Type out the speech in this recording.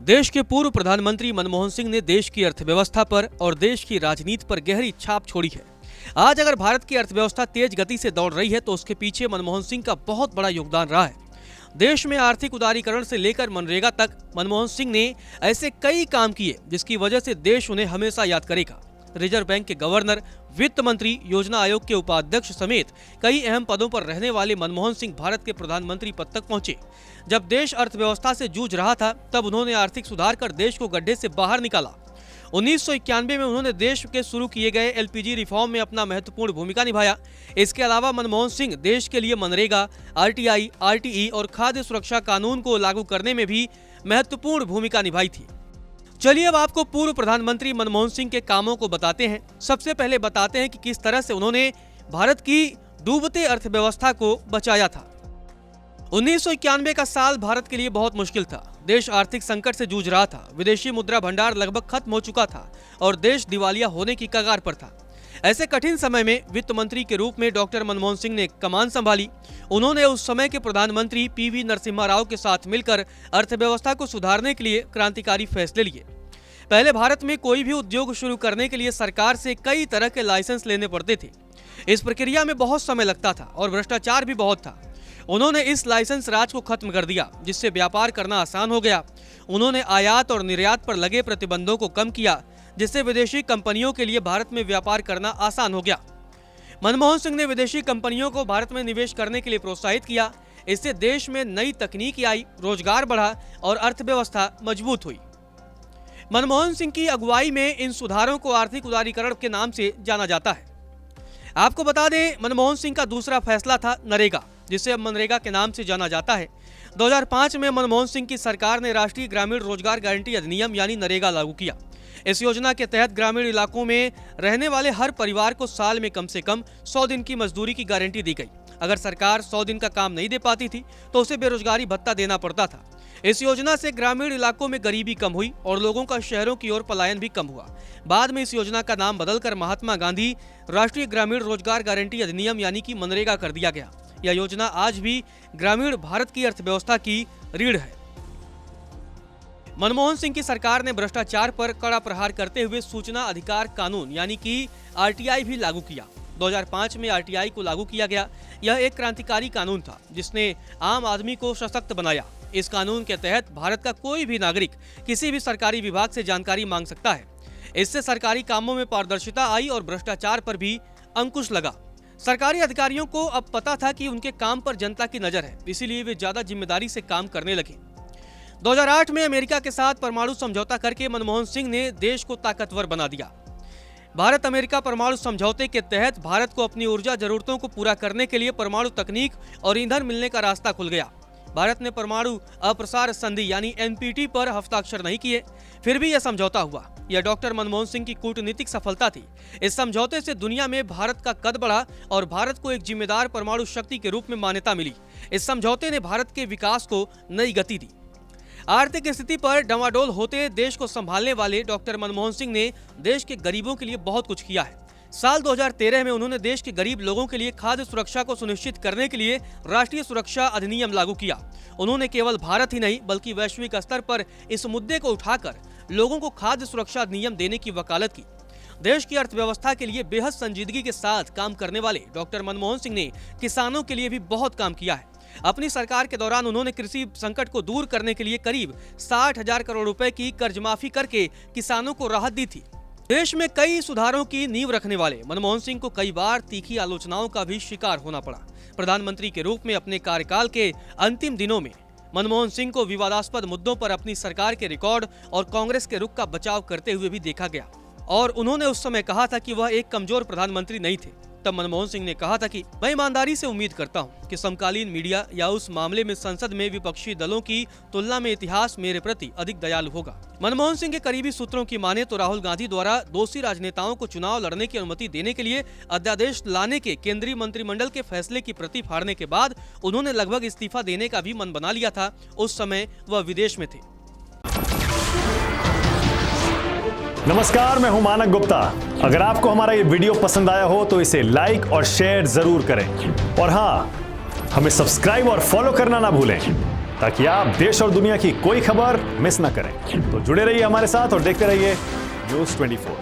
देश के पूर्व प्रधानमंत्री मनमोहन सिंह ने देश की अर्थव्यवस्था पर और देश की राजनीति पर गहरी छाप छोड़ी है। आज अगर भारत की अर्थव्यवस्था तेज गति से दौड़ रही है तो उसके पीछे मनमोहन सिंह का बहुत बड़ा योगदान रहा है। देश में आर्थिक उदारीकरण से लेकर मनरेगा तक मनमोहन सिंह ने ऐसे कई काम किए जिसकी वजह से देश उन्हें हमेशा याद करेगा। रिजर्व बैंक के गवर्नर, वित्त मंत्री, योजना आयोग के उपाध्यक्ष समेत कई अहम पदों पर रहने वाले मनमोहन सिंह भारत के प्रधानमंत्री पद तक पहुंचे। जब देश अर्थव्यवस्था से जूझ रहा था तब उन्होंने आर्थिक सुधार कर देश को गड्ढे से बाहर निकाला। 1991 में उन्होंने देश के शुरू किए गए एलपीजी रिफॉर्म में अपना महत्वपूर्ण भूमिका निभाया। इसके अलावा मनमोहन सिंह देश के लिए मनरेगा, आरटीआई, आरटीई और खाद्य सुरक्षा कानून को लागू करने में भी महत्वपूर्ण भूमिका निभाई थी। चलिए अब आपको पूर्व प्रधानमंत्री मनमोहन सिंह के कामों को बताते हैं। सबसे पहले बताते हैं कि किस तरह से उन्होंने भारत की डूबते अर्थव्यवस्था को बचाया था। 1991 का साल भारत के लिए बहुत मुश्किल था। देश आर्थिक संकट से जूझ रहा था। विदेशी मुद्रा भंडार लगभग खत्म हो चुका था और देश दिवालिया होने की कगार पर था। ऐसे कठिन समय में वित्त मंत्री के रूप में डॉक्टर मनमोहन सिंह ने कमान संभाली। उन्होंने उस समय के प्रधानमंत्री पीवी नरसिम्हा राव के साथ मिलकर अर्थव्यवस्था को सुधारने के लिए क्रांतिकारी फैसले लिए। पहले भारत में कोई भी उद्योग शुरू करने के लिए सरकार से कई तरह के लाइसेंस लेने पड़ते थे। इस प्रक्रिया में बहुत समय लगता था और भ्रष्टाचार भी बहुत था। उन्होंने इस लाइसेंस राज को खत्म कर दिया, जिससे व्यापार करना आसान हो गया। उन्होंने आयात और निर्यात पर लगे प्रतिबंधों को कम किया, जिससे विदेशी कंपनियों के लिए भारत में व्यापार करना आसान हो गया। मनमोहन सिंह ने विदेशी कंपनियों को भारत में निवेश करने के लिए प्रोत्साहित किया। इससे देश में नई तकनीक आई, रोजगार बढ़ा और अर्थव्यवस्था मजबूत हुई। मनमोहन सिंह की अगुवाई में इन सुधारों को आर्थिक उदारीकरण के नाम से जाना जाता है। आपको बता दें, मनमोहन सिंह का दूसरा फैसला था नरेगा, जिसे अब मनरेगा के नाम से जाना जाता है। 2005 में मनमोहन सिंह की सरकार ने राष्ट्रीय ग्रामीण रोजगार गारंटी अधिनियम यानी नरेगा लागू किया। इस योजना के तहत ग्रामीण इलाकों में रहने वाले हर परिवार को साल में कम से कम 100 दिन की मजदूरी की गारंटी दी गई। अगर सरकार 100 दिन का काम नहीं दे पाती थी तो उसे बेरोजगारी भत्ता देना पड़ता था। इस योजना से ग्रामीण इलाकों में गरीबी कम हुई और लोगों का शहरों की ओर पलायन भी कम हुआ। बाद में इस योजना का नाम बदलकर महात्मा गांधी राष्ट्रीय ग्रामीण रोजगार गारंटी अधिनियम यानी कि मनरेगा कर दिया गया। यह योजना आज भी ग्रामीण भारत की अर्थव्यवस्था की रीढ़ है। मनमोहन सिंह की सरकार ने भ्रष्टाचार पर कड़ा प्रहार करते हुए सूचना अधिकार कानून यानी कि आरटीआई भी लागू किया। 2005 में आरटीआई को लागू किया गया। यह एक क्रांतिकारी कानून था जिसने आम आदमी को सशक्त बनाया। इस कानून के तहत भारत का कोई भी नागरिक किसी भी सरकारी विभाग से जानकारी मांग सकता है। इससे सरकारी कामों में पारदर्शिता आई और भ्रष्टाचार पर भी अंकुश लगा। सरकारी अधिकारियों को अब पता था कि उनके काम पर जनता की नजर है, इसीलिए वे ज्यादा जिम्मेदारी से काम करने लगे। 2008 में अमेरिका के साथ परमाणु समझौता करके मनमोहन सिंह ने देश को ताकतवर बना दिया। भारत अमेरिका परमाणु समझौते के तहत भारत को अपनी ऊर्जा जरूरतों को पूरा करने के लिए परमाणु तकनीक और ईंधन मिलने का रास्ता खुल गया। भारत ने परमाणु अप्रसार संधि यानी एनपीटी पर हस्ताक्षर नहीं किए, फिर भी यह समझौता हुआ। यह डॉक्टर मनमोहन सिंह की कूटनीतिक सफलता थी। इस समझौते से दुनिया में भारत का कद बढ़ा और भारत को एक जिम्मेदार परमाणु शक्ति के रूप में मान्यता मिली। इस समझौते ने भारत के विकास को नई गति दी। आर्थिक स्थिति पर डमाडोल होते देश को संभालने वाले डॉक्टर मनमोहन सिंह ने देश के गरीबों के लिए बहुत कुछ किया है। साल 2013 में उन्होंने देश के गरीब लोगों के लिए खाद्य सुरक्षा को सुनिश्चित करने के लिए राष्ट्रीय सुरक्षा अधिनियम लागू किया। उन्होंने केवल भारत ही नहीं बल्कि वैश्विक स्तर पर इस मुद्दे को उठाकर लोगों को खाद्य सुरक्षा अधिनियम देने की वकालत की। देश की अर्थव्यवस्था के लिए बेहद संजीदगी के साथ काम करने वाले डॉक्टर मनमोहन सिंह ने किसानों के लिए भी बहुत काम किया है। अपनी सरकार के दौरान उन्होंने कृषि संकट को दूर करने के लिए करीब 60,000 करोड़ रुपए की कर्ज माफी करके किसानों को राहत दी थी। देश में कई सुधारों की नींव रखने वाले मनमोहन सिंह को कई बार तीखी आलोचनाओं का भी शिकार होना पड़ा। प्रधानमंत्री के रूप में अपने कार्यकाल के अंतिम दिनों में मनमोहन सिंह को विवादास्पद मुद्दों पर अपनी सरकार के रिकॉर्ड और कांग्रेस के रुख का बचाव करते हुए भी देखा गया और उन्होंने उस समय कहा था कि वह एक कमजोर प्रधानमंत्री नहीं थे। तब मनमोहन सिंह ने कहा था कि मैं ईमानदारी से उम्मीद करता हूं कि समकालीन मीडिया या उस मामले में संसद में विपक्षी दलों की तुलना में इतिहास मेरे प्रति अधिक दयालु होगा। मनमोहन सिंह के करीबी सूत्रों की माने तो राहुल गांधी द्वारा दोषी राजनेताओं को चुनाव लड़ने की अनुमति देने के लिए अध्यादेश लाने के केंद्रीय मंत्रिमंडल के फैसले की प्रति फाड़ने के बाद उन्होंने लगभग इस्तीफा देने का भी मन बना लिया था। उस समय वह विदेश में थे। नमस्कार, मैं हूं मानक गुप्ता। अगर आपको हमारा ये वीडियो पसंद आया हो तो इसे लाइक और शेयर जरूर करें और हां, हमें सब्सक्राइब और फॉलो करना ना भूलें। ताकि आप देश और दुनिया की कोई खबर मिस ना करें। तो जुड़े रहिए हमारे साथ और देखते रहिए News 24।